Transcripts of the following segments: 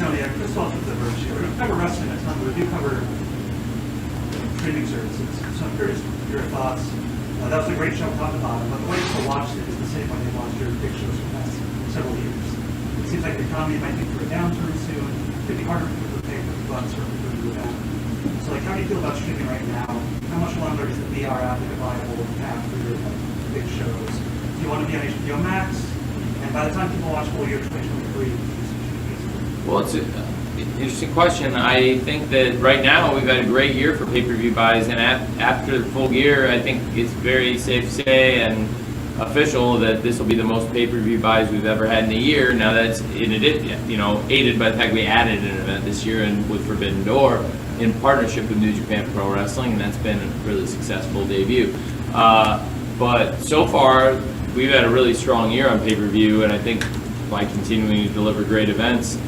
Tony. Chris Walsh with the Verge here. We don't cover wrestling a ton, but we do cover streaming services. So I'm curious your thoughts. That was a great show top to bottom, but the way people watched it is the same way they watched your big shows for the past several years. It seems like the economy might be for a downturn soon. It could be harder for people to pay for the bucks or for the event. So, like, how do you feel about streaming right now? How much longer is the VR app a viable path for your big shows? Do you want to be on HBO Max? And by the time people watch full year 2023, well, it's an interesting question. I think that right now we've had a great year for pay-per-view buys, and after the full year, I think it's very safe to say and official that this will be the most pay-per-view buys we've ever had in a year. Now that's aided by the fact we added an event this year and with Forbidden Door in partnership with New Japan Pro Wrestling, and that's been a really successful debut. But so far, we've had a really strong year on pay-per-view, and I think by continuing to deliver great events,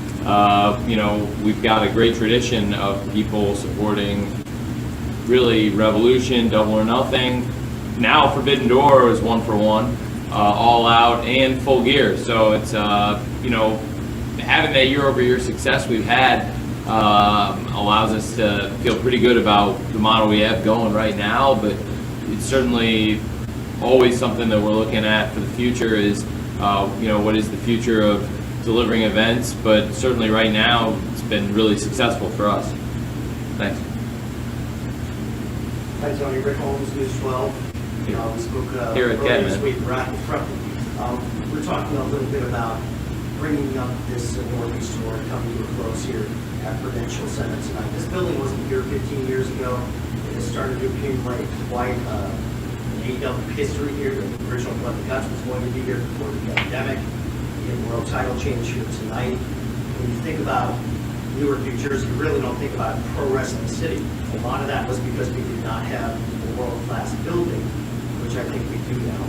we've got a great tradition of people supporting really Revolution, Double or Nothing. Now Forbidden Door is 1 for 1, All Out, and Full Gear. So it's having that year-over-year success we've had allows us to feel pretty good about the model we have going right now. But it's certainly always something that we're looking at for the future. Is what is the future of delivering events, but certainly right now it's been really successful for us. Thanks. Hi Tony, Rick Holmes, News 12. We spoke here at earlier this week, right in front. We're talking a little bit about bringing up this Northeast tour and coming to a close here at Prudential Center tonight. This building wasn't here 15 years ago. It has started to accumulate quite an AEW history here. The original Blood and Guts was going to be here before the pandemic. The world title change here tonight. When you think about Newark, New Jersey, you really don't think about Pro Wrestling City. A lot of that was because we did not have a world-class building, which I think we do now.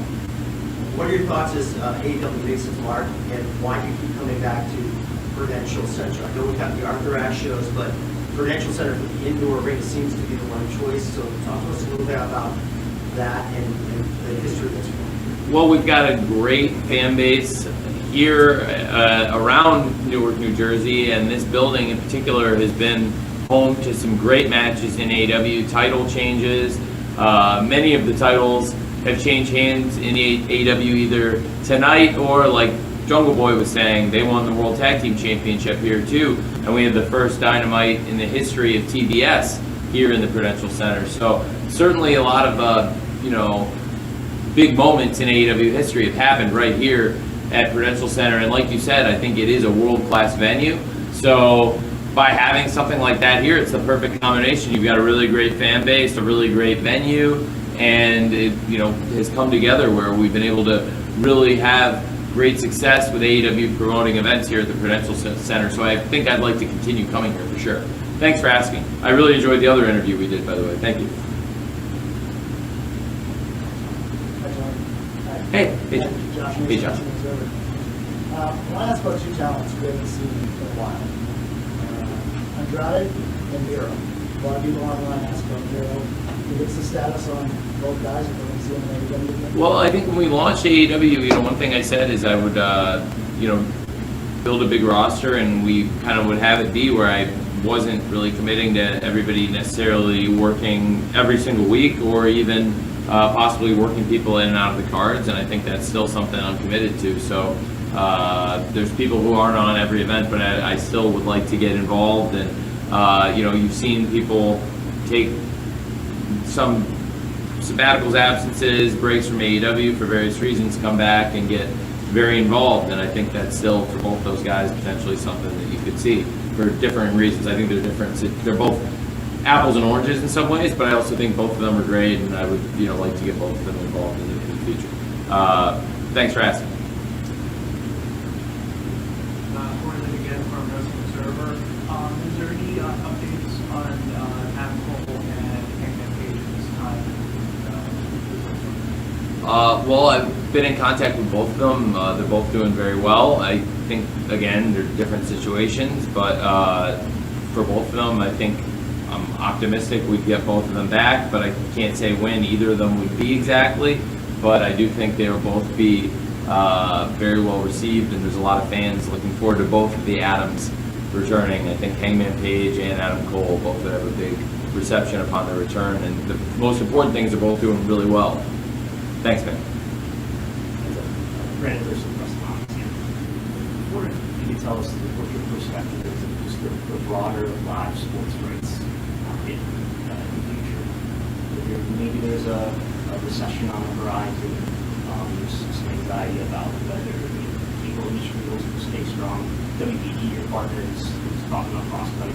What are your thoughts as AEW makes its mark, and why do you keep coming back to Prudential Center? I know we've got the Arthur Ashe shows, but Prudential Center for the indoor arena seems to be the one choice. So talk to us a little bit about that and the history that's going. Well, we've got a great fan base here around Newark, New Jersey, and this building in particular has been home to some great matches in AEW, title changes. Many of the titles have changed hands in AEW either tonight or, like Jungle Boy was saying, they won the World Tag Team Championship here too, and we had the first Dynamite in the history of TBS here in the Prudential Center. So certainly a lot of big moments in AEW history have happened right here at Prudential Center, and like you said, I think it is a world-class venue. So by having something like that here, it's the perfect combination. You've got a really great fan base, a really great venue, and it has come together where we've been able to really have great success with AEW promoting events here at the Prudential Center. So I think I'd like to continue coming here for sure. Thanks for asking. I really enjoyed the other interview we did, by the way. Thank you. Hey, Josh. Hey, Josh. I want to ask about two talents we haven't seen in a while. Andrade and Miro. A lot of people online ask about Miro. What's the status on both guys? If we see them in AEW? Well, I think when we launched AEW, one thing I said is I would, build a big roster, and we kind of would have it be where I wasn't really committing to everybody necessarily working every single week or even possibly working people in and out of the cards, and I think that's still something I'm committed to. So there's people who aren't on every event, but I still would like to get involved. And you've seen people take some sabbaticals, absences, breaks from AEW for various reasons, come back and get very involved, and I think that's still for both those guys potentially something that you could see for different reasons. I think they're different. They're both apples and oranges in some ways, but I also think both of them are great, and I would like to get both of them involved in the future. Thanks for asking. Corlin again from Wrestling Observer. Is there any updates on Adam Cole and Hangman Page at this time? Well, I've been in contact with both of them. They're both doing very well. I think, again, they're different situations, but for both of them, I think I'm optimistic we'd get both of them back, but I can't say when either of them would be exactly. But I do think they will both be very well received, and there's a lot of fans looking forward to both of the Adams returning. I think Hangman Page and Adam Cole both have a big reception upon their return, and the most important things are both doing really well. Thanks, man. Brandon, there's some restaurants here. What if you could tell us what your perspective is of just the broader live sports rights market in the future? Maybe there's a recession on the horizon. There's some anxiety about whether the cable industry will stay strong. WBD, your partner, is talking about cross-cutting.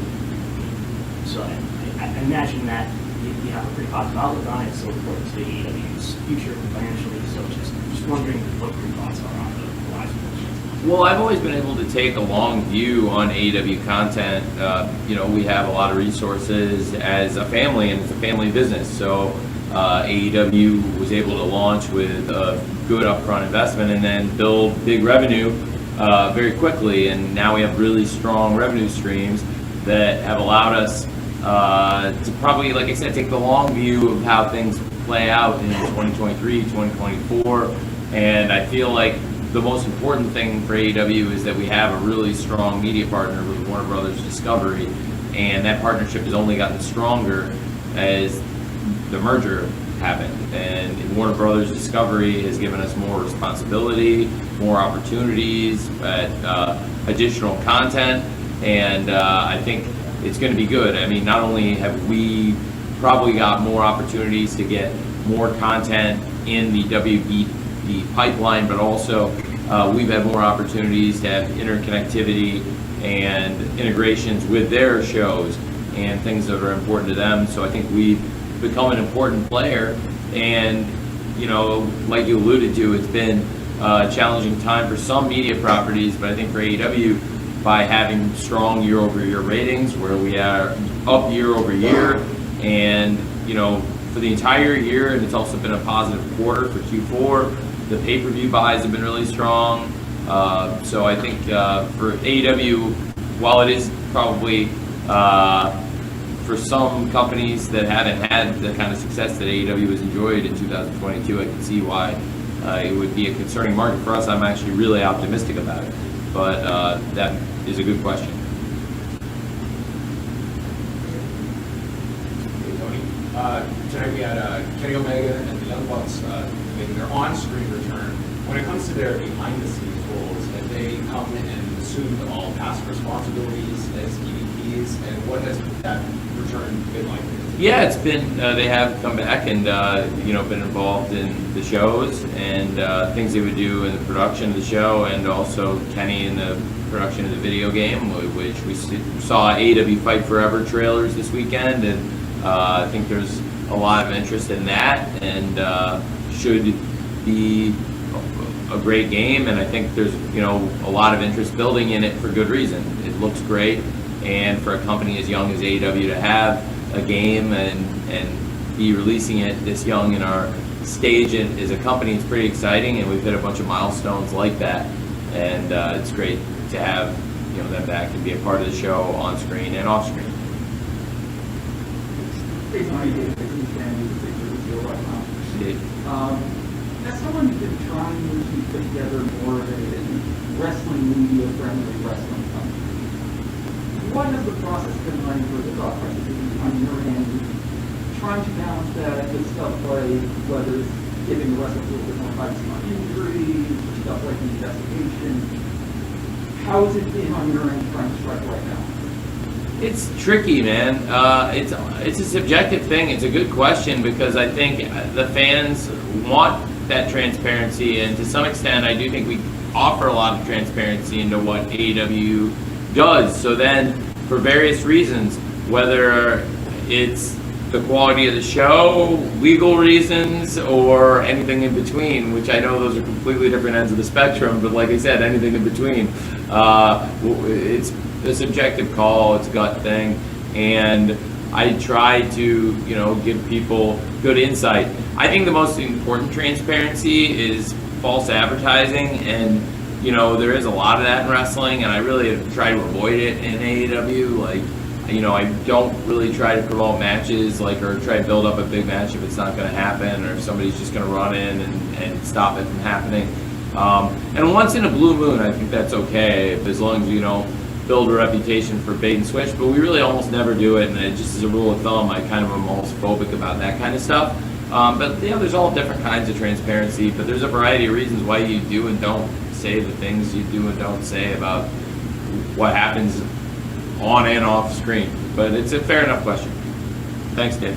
So I imagine that you have a pretty positive outlook on it. So important to AEW's future financially. So just wondering what your thoughts are on the live sports. Well, I've always been able to take a long view on AEW content. We have a lot of resources as a family, and it's a family business. So AEW was able to launch with a good upfront investment and then build big revenue very quickly. And now we have really strong revenue streams that have allowed us to probably, like I said, take the long view of how things play out in 2023, 2024. And I feel like the most important thing for AEW is that we have a really strong media partner with Warner Brothers Discovery, and that partnership has only gotten stronger as the merger happened. And Warner Brothers Discovery has given us more responsibility, more opportunities, additional content, and I think it's going to be good. I mean, not only have we probably got more opportunities to get more content in the WB pipeline, but also we've had more opportunities to have interconnectivity and integrations with their shows and things that are important to them. So I think we've become an important player, and like you alluded to, it's been a challenging time for some media properties, but I think for AEW, by having strong year-over-year ratings where we are up year-over-year, and for the entire year, and it's also been a positive quarter for Q4. The pay-per-view buys have been really strong. So I think for AEW, while it is probably for some companies that haven't had the kind of success that AEW has enjoyed in 2022, I can see why it would be a concerning market. For us, I'm actually really optimistic about it. But that is a good question. Hey, Tony. Tonight we had Kenny Omega and the Young Bucks making their on-screen return. When it comes to their behind-the-scenes roles, have they come and assumed all past responsibilities as EVPs, and what has that return been like? Yeah, it's been, they have come back and, been involved in the shows and things they would do in the production of the show, and also Kenny in the production of the video game, which we saw AEW Fight Forever trailers this weekend, and I think there's a lot of interest in that, and should be a great game, and I think there's, a lot of interest building in it for good reason. It looks great, and for a company as young as AEW to have a game and be releasing it this young in our stage and as a company, it's pretty exciting, and we've hit a bunch of milestones like that, and it's great to have them back and be a part of the show on screen and off screen. Based on ideas, I think as someone who's been trying to put together more of a wrestling media friendly wrestling company, what has the process been like for the thought process on your end, trying to balance that with stuff like whether it's giving the wrestlers a little bit more fights on injury, stuff like the investigation? How has it been on your end trying to strike right now? It's tricky, man. It's a subjective thing. It's a good question because I think the fans want that transparency, and to some extent, I do think we offer a lot of transparency into what AEW does. So then, for various reasons, whether it's the quality of the show, legal reasons, or anything in between, which I know those are completely different ends of the spectrum, but like I said, anything in between, it's a subjective call, it's a gut thing, and I try to, give people good insight. I think the most important transparency is false advertising, and there is a lot of that in wrestling, and I really try to avoid it in AEW. Like, I don't really try to promote matches, or try to build up a big match if it's not going to happen, or if somebody's just going to run in and stop it from happening. And once in a blue moon, I think that's okay, as long as you don't build a reputation for bait and switch, but we really almost never do it, and it just as a rule of thumb, I kind of am almost phobic about that kind of stuff. But there's all different kinds of transparency, but there's a variety of reasons why you do and don't say the things you do and don't say about what happens on and off screen. But it's a fair enough question. Thanks, Dave.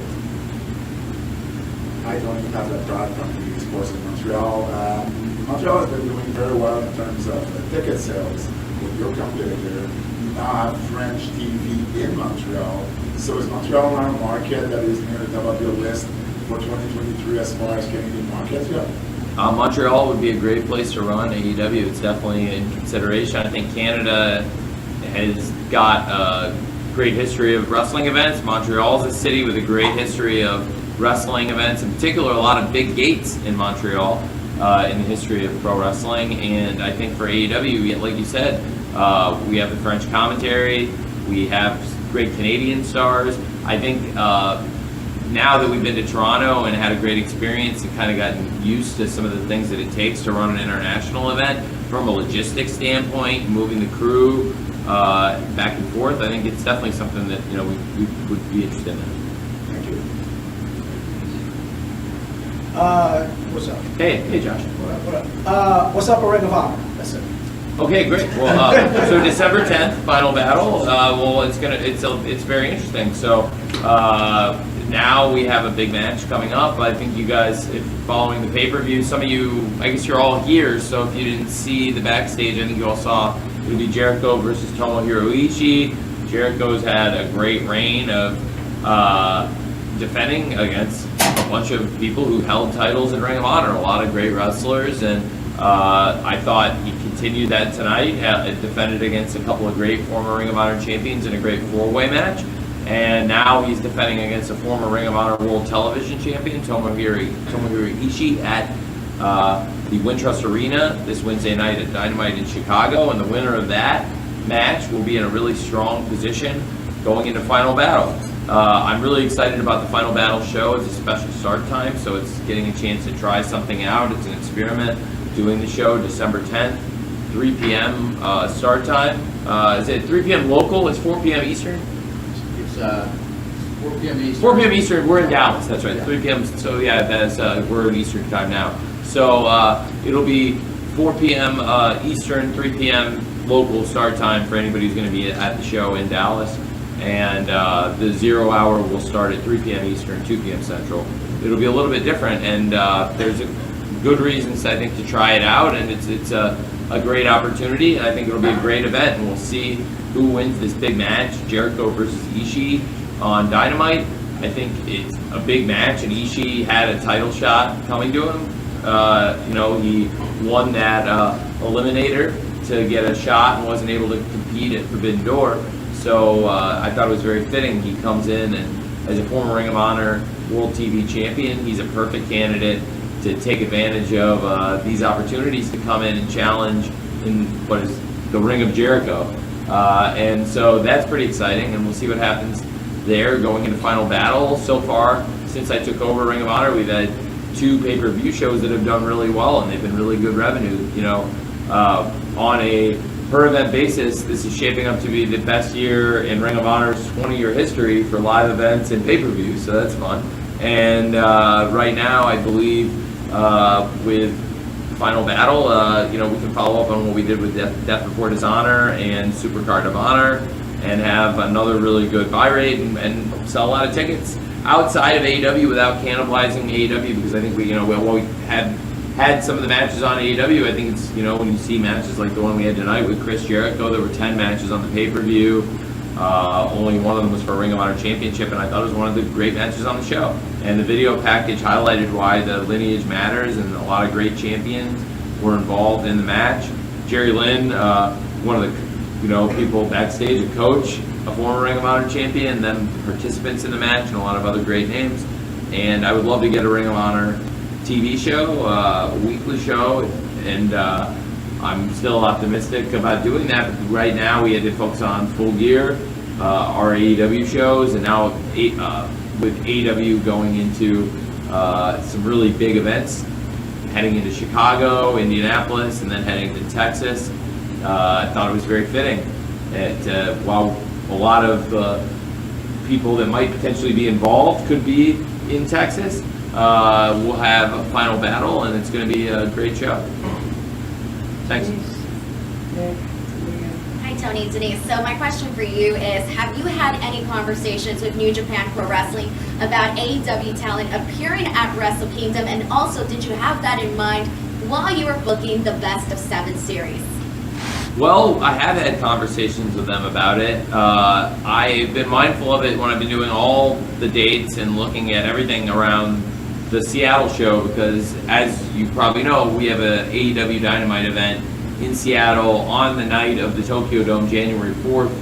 Hi, Tony. Tablet Brad from the Sports in Montreal. Montreal has been doing very well in terms of ticket sales with your competitor. You now have French TV in Montreal. So is Montreal now a market that is near the top of your list for 2023 as far as Canadian markets go? Montreal would be a great place to run AEW. It's definitely in consideration. I think Canada has got a great history of wrestling events. Montreal is a city with a great history of wrestling events, in particular a lot of big gates in Montreal in the history of pro wrestling. And I think for AEW, like you said, we have the French commentary, we have great Canadian stars. I think now that we've been to Toronto and had a great experience and kind of gotten used to some of the things that it takes to run an international event from a logistics standpoint, moving the crew back and forth, I think it's definitely something that we would be interested in. Thank you. What's up? Hey, Josh. What up? What's up, a Ring of Honor? That's it. Okay, great. Well, so December 10th, final battle. It's very interesting. So now we have a big match coming up. I think you guys, if following the pay-per-view, some of you, I guess you're all here. So if you didn't see the backstage, I think you all saw it would be Jericho versus Tomohiro Ishii. Jericho's had a great reign of defending against a bunch of people who held titles in Ring of Honor, a lot of great wrestlers, and I thought he continued that tonight, defended against a couple of great former Ring of Honor champions in a great four-way match, and now he's defending against a former Ring of Honor World Television Champion, Tomohiro Ishii, at the Wintrust Arena this Wednesday night at Dynamite in Chicago, and the winner of that match will be in a really strong position going into Final Battle. I'm really excited about the Final Battle show. It's a special start time, so it's getting a chance to try something out. It's an experiment. Doing the show December 10th, 3 p.m. Start time. Is it 3 p.m. local? It's 4 p.m. Eastern? It's 4 p.m. Eastern. 4 p.m. Eastern. We're in Dallas. That's right. 3 p.m. So yeah, that's we're in Eastern time now. So it'll be 4 p.m. Eastern, 3 p.m. local start time for anybody who's going to be at the show in Dallas. And the 0 hour will start at 3 p.m. Eastern, 2 p.m. Central. It'll be a little bit different, and there's good reasons, I think, to try it out, and it's a great opportunity, and I think it'll be a great event, and we'll see who wins this big match, Jericho versus Ishii on Dynamite. I think it's a big match, and Ishii had a title shot coming to him. He won that eliminator to get a shot and wasn't able to compete at Forbidden Door. So I thought it was very fitting. He comes in, and as a former Ring of Honor World TV Champion, he's a perfect candidate to take advantage of these opportunities to come in and challenge in what is the Ring of Jericho. And so that's pretty exciting, and we'll see what happens there going into Final Battle. So far, since I took over Ring of Honor, we've had 2 pay-per-view shows that have done really well, and they've been really good revenue. On a per-event basis, this is shaping up to be the best year in Ring of Honor's 20-year history for live events and pay-per-views, so that's fun. And right now, I believe with Final Battle, we can follow up on what we did with Death Before Dishonor and Supercard of Honor, and have another really good buy rate and sell a lot of tickets outside of AEW without cannibalizing AEW, because I think we had some of the matches on AEW. I think it's, when you see matches like the one we had tonight with Chris Jericho, there were 10 matches on the pay-per-view. Only one of them was for Ring of Honor Championship, and I thought it was one of the great matches on the show. And the video package highlighted why the lineage matters, and a lot of great champions were involved in the match. Jerry Lynn, one of the people backstage, a coach, a former Ring of Honor champion, and then participants in the match, and a lot of other great names. And I would love to get a Ring of Honor TV show, a weekly show, and I'm still optimistic about doing that. But right now we had to focus on Full Gear, our AEW shows, and now with AEW going into some really big events, heading into Chicago, Indianapolis, and then heading to Texas. I thought it was very fitting. While a lot of people that might potentially be involved could be in Texas, we'll have a final battle, and it's going to be a great show. Thanks. Hi, Tony, Denise. So my question for you is, have you had any conversations with New Japan Pro Wrestling about AEW talent appearing at Wrestle Kingdom? And also, did you have that in mind while you were booking the Best of 7 series? Well, I have had conversations with them about it. I've been mindful of it when I've been doing all the dates and looking at everything around the Seattle show, because as you probably know, we have a AEW Dynamite event in Seattle on the night of the Tokyo Dome, January 4th,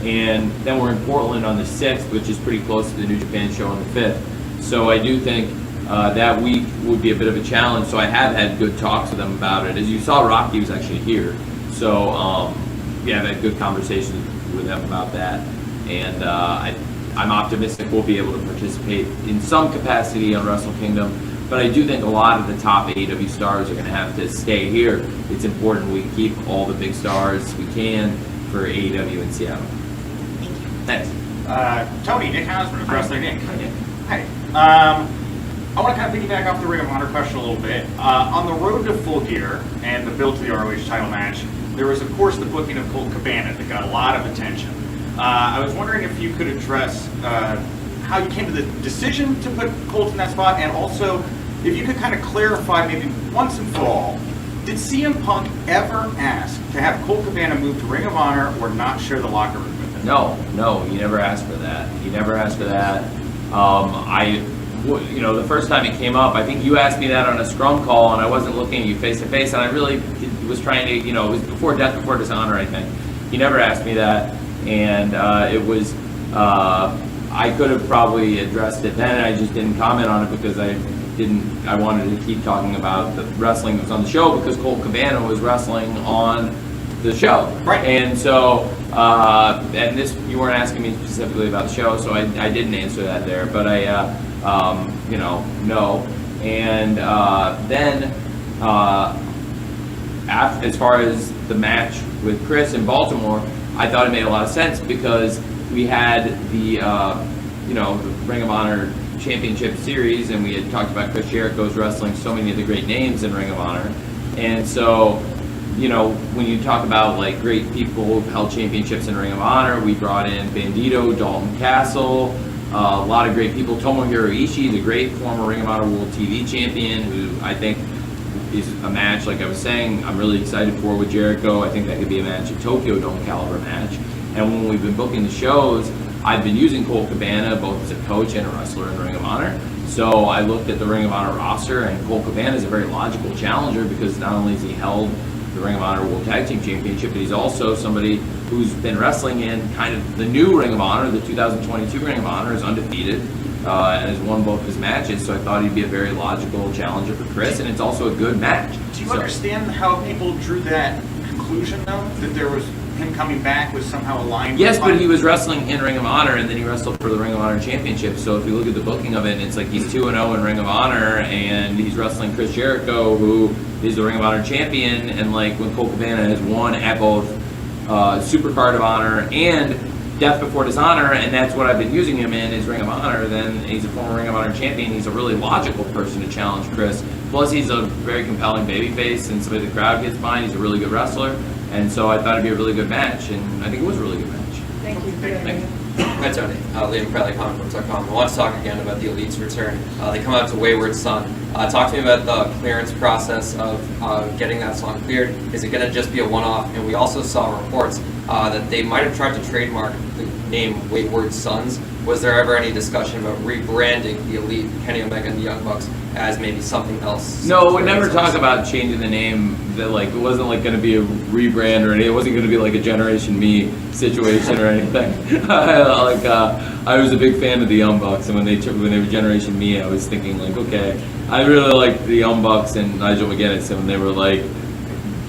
and then we're in Portland on the 6th, which is pretty close to the New Japan show on the 5th. So I do think that week would be a bit of a challenge, so I have had good talks with them about it. As you saw, Rocky was actually here, so yeah, I've had good conversations with them about that, and I'm optimistic we'll be able to participate in some capacity on Wrestle Kingdom, but I do think a lot of the top AEW stars are going to have to stay here. It's important we keep all the big stars we can for AEW in Seattle. Thanks. Tony, Nick Hausman of Wrestling Inc. Hi. Hi. I want to kind of piggyback off the Ring of Honor question a little bit. On the road to Full Gear and the build to the ROH title match, there was, of course, the booking of Colt Cabana that got a lot of attention. I was wondering if you could address how you came to the decision to put Colt in that spot, and also if you could kind of clarify maybe once and for all, did CM Punk ever ask to have Colt Cabana move to Ring of Honor or not share the locker room with him? No, he never asked for that. The first time it came up, I think you asked me that on a Scrum call, and I wasn't looking at you face to face, and I really was trying to, it was before Death Before Dishonor, I think. He never asked me that, and it was, I could have probably addressed it then, and I just didn't comment on it because I wanted to keep talking about the wrestling that was on the show, because Colt Cabana was wrestling on the show. Right. And so, and this, you weren't asking me specifically about the show, so I didn't answer that there, but no. And then, as far as the match with Chris in Baltimore, I thought it made a lot of sense because we had the Ring of Honor Championship Series, and we had talked about Chris Jericho's wrestling so many of the great names in Ring of Honor. And so, when you talk about like great people who've held championships in Ring of Honor, we brought in Bandito, Dalton Castle, a lot of great people. Tomohiro Ishii, the great former Ring of Honor World TV Champion, who I think is a match, like I was saying, I'm really excited for with Jericho. I think that could be a match, a Tokyo Dome caliber match. And when we've been booking the shows, I've been using Colt Cabana both as a coach and a wrestler in the Ring of Honor. So I looked at the Ring of Honor roster, and Colt Cabana is a very logical challenger because not only has he held the Ring of Honor World Tag Team Championship, but he's also somebody who's been wrestling in kind of the new Ring of Honor. The 2022 Ring of Honor is undefeated and has won both his matches, so I thought he'd be a very logical challenger for Chris, and it's also a good match. Do you understand how people drew that conclusion, though? That there was him coming back was somehow aligned? Yes, but he was wrestling in Ring of Honor, and then he wrestled for the Ring of Honor Championship. So if you look at the booking of it, it's like he's 2-0 in Ring of Honor, and he's wrestling Chris Jericho, who is the Ring of Honor champion. And like when Colt Cabana has won at both Supercard of Honor and Death Before Dishonor, and that's what I've been using him in, is Ring of Honor, then he's a former Ring of Honor champion. He's a really logical person to challenge Chris. Plus, he's a very compelling babyface, and somebody the crowd gets behind. He's a really good wrestler. And so I thought it'd be a really good match, and I think it was a really good match. Thank you. Thank you. Hi, Tony. Liam Crowley, comicbooks.com. I want to talk again about the Elite's return. They come out to Wayward Son. Talk to me about the clearance process of getting that song cleared. Is it going to just be a one-off? And we also saw reports that they might have tried to trademark the name Wayward Sons. Was there ever any discussion about rebranding the Elite, Kenny Omega, and the Young Bucks as maybe something else? No, we never talked about changing the name. That like it wasn't like going to be a rebrand or anything. It wasn't going to be like a Generation Me situation or anything. I was a big fan of the Young Bucks, and when they were Generation Me, I was thinking like, okay, I really liked the Young Bucks and Nigel McGuinness, and when they were like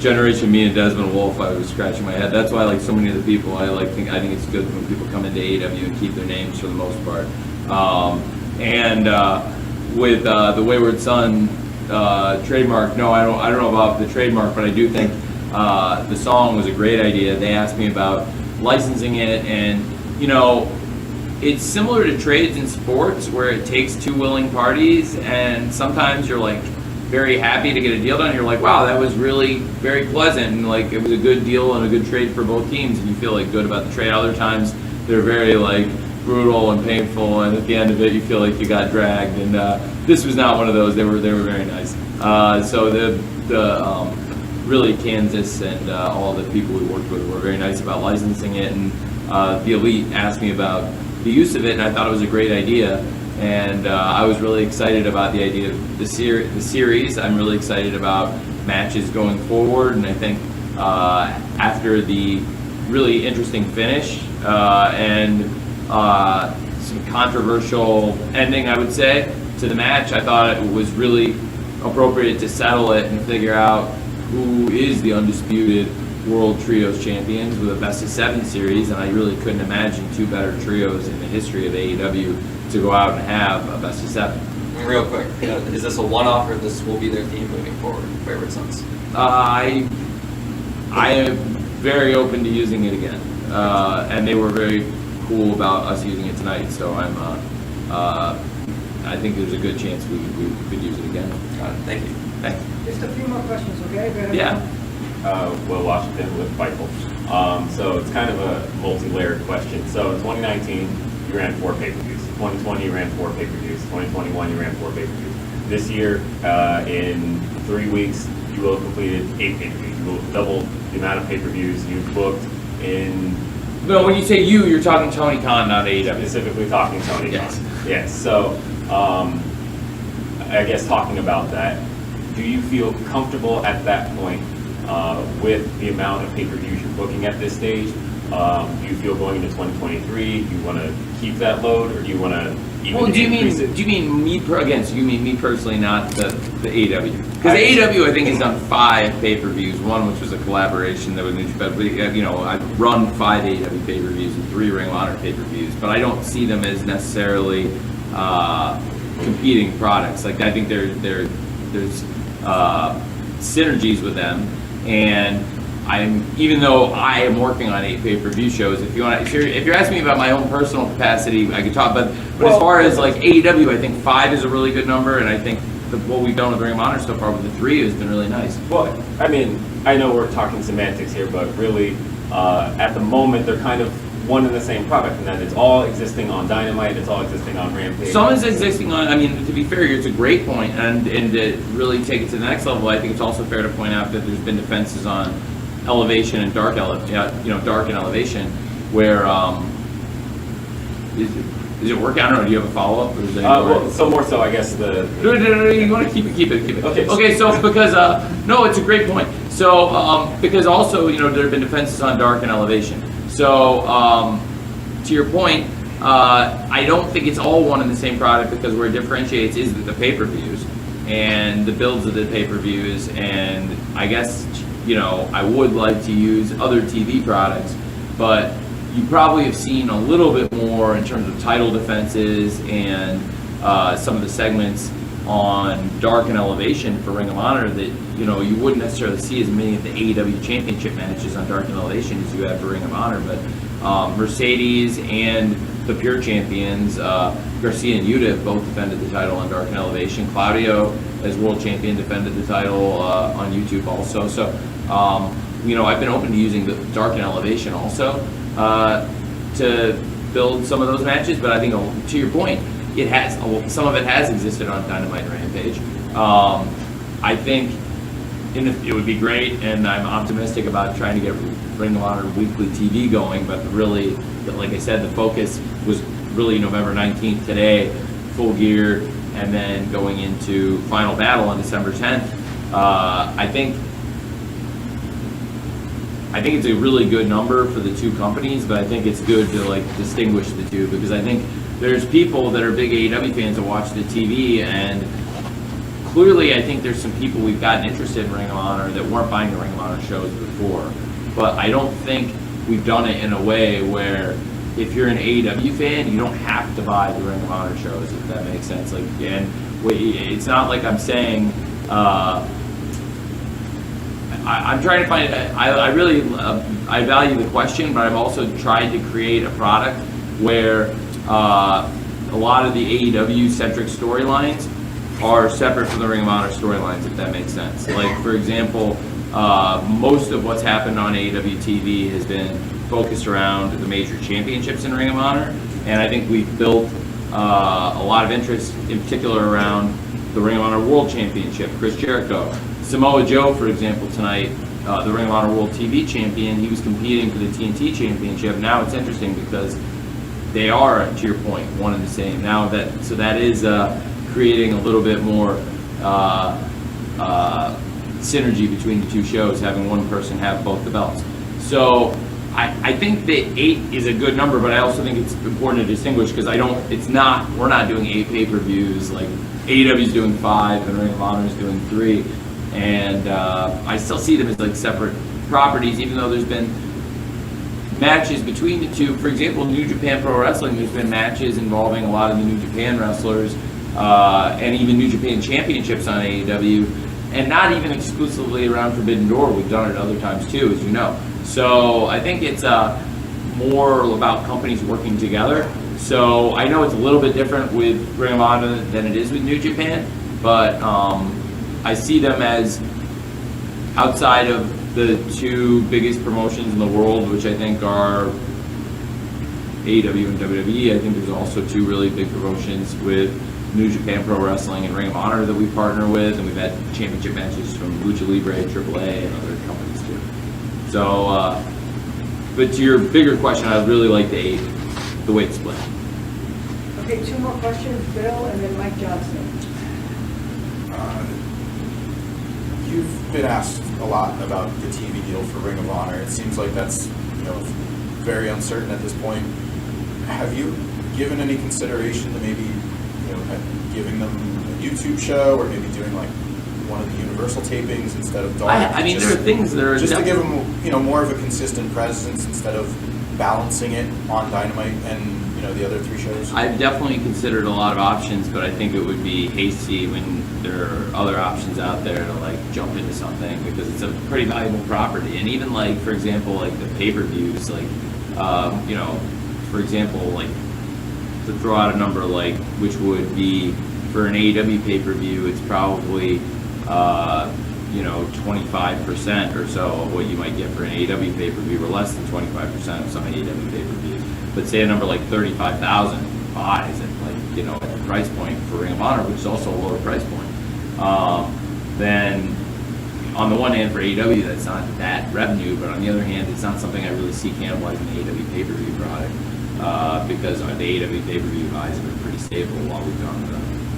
Generation Me and Desmond Wolfe, I was scratching my head. That's why I like so many of the people. I think it's good when people come into AEW and keep their names for the most part. With the Wayward Son trademark, no, I don't know about the trademark, but I do think the song was a great idea. They asked me about licensing it, and it's similar to trades in sports where it takes two willing parties, and sometimes you're like very happy to get a deal done. You're like, wow, that was really very pleasant, and like it was a good deal and a good trade for both teams, and you feel like good about the trade. Other times they're very like brutal and painful, and at the end of it you feel like you got dragged, and this was not one of those. They were very nice. So the really Kansas and all the people we worked with were very nice about licensing it, and the Elite asked me about the use of it, and I thought it was a great idea, and I was really excited about the idea of the series. I'm really excited about matches going forward, and I think after the really interesting finish and some controversial ending, I would say, to the match, I thought it was really appropriate to settle it and figure out who is the undisputed World Trios Champions with a best-of-7 series, and I really couldn't imagine two better trios in the history of AEW to go out and have a best-of-7. Real quick, is this a one-off, or this will be their theme moving forward, Wayward Sons? I am very open to using it again, and they were very cool about us using it tonight, so I think there's a good chance we could use it again. Got it. Thank you. Thanks. Just a few more questions, okay? Go ahead. Yeah. Will Washington with Fightful. So it's kind of a multi-layered question. So in 2019, you ran 4 pay-per-views. 2020, you ran 4 pay-per-views. 2021, you ran 4 pay-per-views. This year, in 3 weeks, you will have completed 8 pay-per-views. You will have doubled the amount of pay-per-views you've booked in... No, when you say you're talking Tony Khan, not AEW. Specifically talking Tony Yes. Khan. Yes. So I guess talking about that, do you feel comfortable at that point with the amount of pay-per-views you're booking at this stage? Do you feel going into 2023, do you want to keep that load, or do you want to even increase it? Do you mean me so you mean me personally, not the AEW? Because AEW, I think, has done 5 pay-per-views. One, which was a collaboration that was New Japan. I've run 5 AEW pay-per-views and 3 Ring of Honor pay-per-views, but I don't see them as necessarily competing products. Like, I think there's synergies with them, and even though I am working on 8 pay-per-view shows, if you're asking me about my own personal capacity, I could talk. But as far as like AEW, I think 5 is a really good number, and I think what we've done with Ring of Honor so far with the 3 has been really nice. Well, I mean, I know we're talking semantics here, but really, at the moment, they're kind of one and the same product, and that it's all existing on Dynamite, it's all existing on Rampage. Some is existing on, to be fair, it's a great point, and to really take it to the next level, I think it's also fair to point out that there's been defenses on Elevation and Dark and Elevation, where is it working? I don't know. Do you have a follow up? So more so, I guess No, you want to keep it. Okay. Okay. So because no, it's a great point. So because also there have been defenses on Dark and Elevation. So to your point, I don't think it's all one and the same product, because where it differentiates is the pay-per-views and the builds of the pay-per-views, and I guess I would like to use other TV products, but you probably have seen a little bit more in terms of title defenses and some of the segments on Dark and Elevation for Ring of Honor that you wouldn't necessarily see as many of the AEW Championship matches on Dark and Elevation as you have for Ring of Honor. But Mercedes and the Pure Champions, Garcia and Yuta, have both defended the title on Dark and Elevation. Claudio, as world champion, defended the title on YouTube also. So I've been open to using the Dark and Elevation also to build some of those matches, but I think to your point, some of it has existed on Dynamite and Rampage. I think it would be great, and I'm optimistic about trying to get Ring of Honor weekly TV going, but really, like I said, the focus was really November 19th today, Full Gear, and then going into Final Battle on December 10th. I think it's a really good number for the two companies, but I think it's good to distinguish the two, because I think there's people that are big AEW fans that watch the TV, and clearly I think there's some people we've gotten interested in Ring of Honor that weren't buying the Ring of Honor shows before. But I don't think we've done it in a way where if you're an AEW fan, you don't have to buy the Ring of Honor shows, if that makes sense. It's not like I'm saying I'm trying to find, I really, I value the question, but I'm also trying to create a product where a lot of the AEW-centric storylines are separate from the Ring of Honor storylines, if that makes sense. Like, for example, most of what's happened on AEW TV has been focused around the major championships in Ring of Honor, and I think we've built a lot of interest, in particular around the Ring of Honor World Championship, Chris Jericho. Samoa Joe, for example, tonight, the Ring of Honor World TV Champion, he was competing for the TNT Championship. Now it's interesting because they are, to your point, one and the same. Now so that is creating a little bit more synergy between the two shows, having one person have both the belts. So I think that 8 is a good number, but I also think it's important to distinguish because we're not doing 8 pay-per-views. Like AEW is doing 5 and Ring of Honor is doing 3, and I still see them as like separate properties, even though there's been matches between the two. For example, New Japan Pro Wrestling, there's been matches involving a lot of the New Japan wrestlers, and even New Japan Championships on AEW, and not even exclusively around Forbidden Door. We've done it other times too, as you know. So I think it's more about companies working together. So I know it's a little bit different with Ring of Honor than it is with New Japan, but I see them as outside of the 2 biggest promotions in the world, which I think are AEW and WWE. I think there's also 2 really big promotions with New Japan Pro Wrestling and Ring of Honor that we partner with, and we've had championship matches from Lucha Libre, AAA, and other companies too. So, but to your bigger question, I really like the way it's split. Okay, 2 more questions, Bill, and then Mike Johnson. You've been asked a lot about the TV deal for Ring of Honor. It seems like that's very uncertain at this point. Have you given any consideration to maybe giving them a YouTube show, or maybe doing like one of the Universal tapings instead of Dark? I mean, there are things that are just to give them more of a consistent presence instead of balancing it on Dynamite and the other 3 shows. I've definitely considered a lot of options, but I think it would be hasty when there are other options out there to like jump into something, because it's a pretty valuable property. And even like, for example, like the pay-per-views, like for example, like to throw out a number, like which would be for an AEW pay-per-view, it's probably 25% or so of what you might get for an AEW pay-per-view, or less than 25% of some AEW pay-per-views. But say a number like 35,000 buys at at the price point for Ring of Honor, which is also a lower price point. Then on the one hand for AEW, that's not that revenue, but on the other hand, it's not something I really see cannibalizing the AEW pay-per-view product, because the AEW pay-per-view buys have been pretty stable while we've done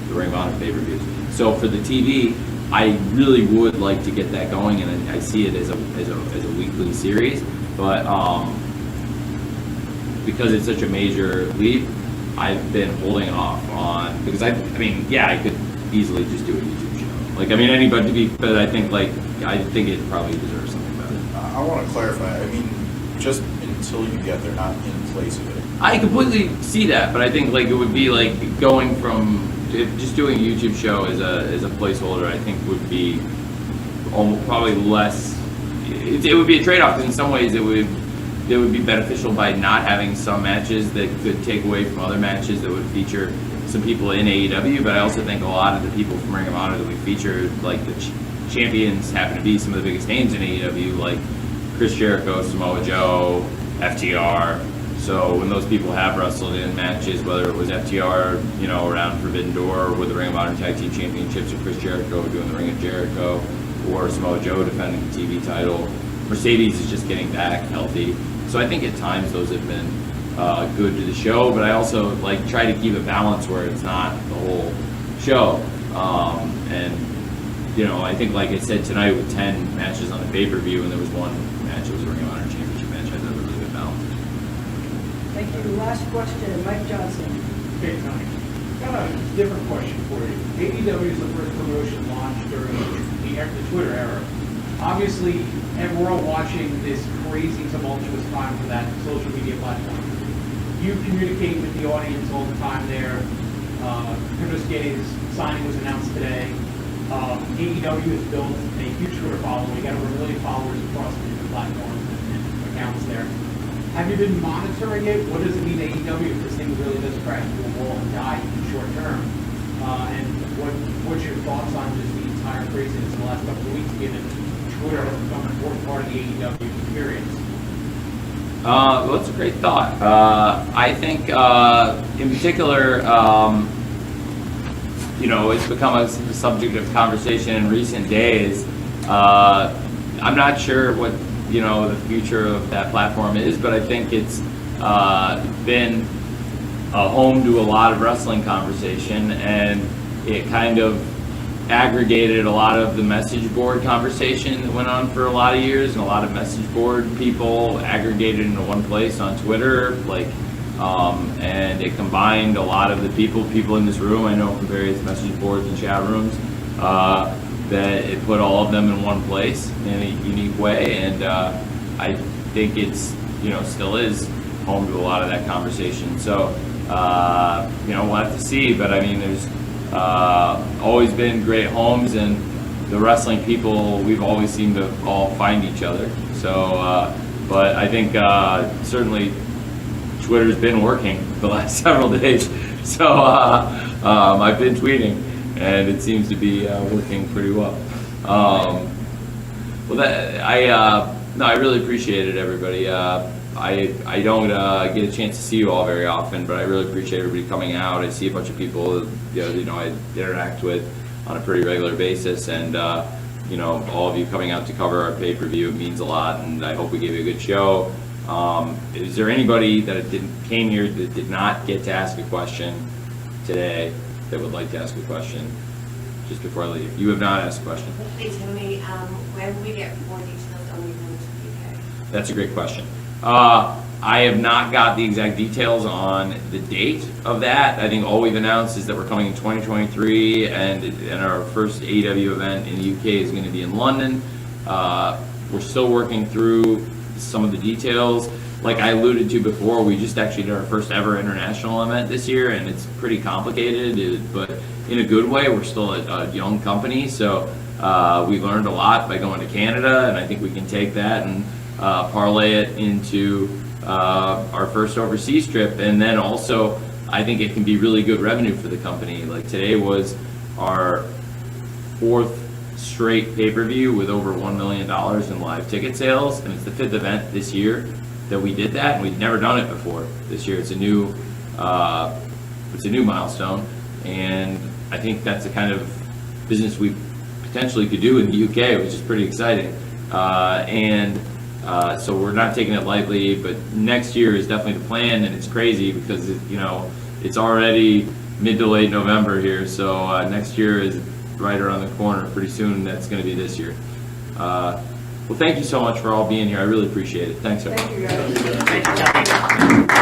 the Ring of Honor pay-per-views. So for the TV, I really would like to get that going, and I see it as a weekly series, but because it's such a major leap, I've been holding off on, because I could easily just do a YouTube show. Anybody, but I think it probably deserves something better. I want to clarify. I mean, just until you get there, not in place of it. I completely see that, but I think it would be like going from just doing a YouTube show as a placeholder. I think would be probably less. It would be a trade-off. In some ways, it would be beneficial by not having some matches that could take away from other matches that would feature some people in AEW. But I also think a lot of the people from Ring of Honor that we featured, like the champions, happen to be some of the biggest names in AEW, like Chris Jericho, Samoa Joe, FTR. So when those people have wrestled in matches, whether it was FTR, around Forbidden Door with the Ring of Honor Tag Team Championships, or Chris Jericho doing the Ring of Jericho, or Samoa Joe defending the TV title, Mercedes is just getting back healthy. So I think at times those have been good to the show, but I also try to keep a balance where it's not the whole show. I think like I said tonight with 10 matches on the pay-per-view, and there was one match that was a Ring of Honor Championship match, I thought it was a really good balance. Thank you. Last question, Mike Johnson. Okay, Tony. Got a different question for you. AEW is the first promotion launched during the Twitter era. Obviously, and we're all watching this crazy, tumultuous time for that social media platform. You communicate with the audience all the time there. Chris Gay's signing was announced today. AEW has built a huge Twitter following, got over 1 million followers across the different platforms and accounts there. Have you been monitoring it? What does it mean to AEW if this thing really does crash into a wall and die in the short term? And what's your thoughts on just the entire craziness in the last couple of weeks, given Twitter has become an important part of the AEW experience? Well, that's a great thought. I think, in particular, it's become a subject of conversation in recent days. I'm not sure what, the future of that platform is, but I think it's been home to a lot of wrestling conversation, and it kind of aggregated a lot of the message board conversation that went on for a lot of years, and a lot of message board people aggregated into one place on Twitter, and it combined a lot of the people in this room I know from various message boards and chat rooms, that it put all of them in one place in a unique way, and I think it's, still is home to a lot of that conversation. So, we'll have to see, but I mean, there's always been great homes, and the wrestling people, we've always seemed to all find each other. So, but I think certainly Twitter's been working the last several days. So I've been tweeting, and it seems to be working pretty well. I really appreciate it, everybody. I don't get a chance to see you all very often, but I really appreciate everybody coming out. I see a bunch of people, I interact with on a pretty regular basis, and all of you coming out to cover our pay-per-view, it means a lot, and I hope we gave you a good show. Is there anybody that came here that did not get to ask a question today that would like to ask a question just before I leave? You have not asked a question. Please tell me, where will we get more details on the move to the UK? That's a great question. I have not got the exact details on the date of that. I think all we've announced is that we're coming in 2023, and our first AEW event in the UK is going to be in London. We're still working through some of the details. Like I alluded to before, we just actually did our first ever international event this year, and it's pretty complicated, but in a good way. We're still a young company, so we learned a lot by going to Canada, and I think we can take that and parlay it into our first overseas trip. And then also, I think it can be really good revenue for the company. Like today was our 4th straight pay-per-view with over $1 million in live ticket sales, and it's the 5th event this year that we did that, and we'd never done it before. This year it's a new milestone, and I think that's the kind of business we potentially could do in the UK, which is pretty exciting. So we're not taking it lightly, but next year is definitely the plan, and it's crazy because it's already mid to late November here, so next year is right around the corner. Pretty soon that's going to be this year. Well, thank you so much for all being here. I really appreciate it. Thanks, everyone. Thank you, guys.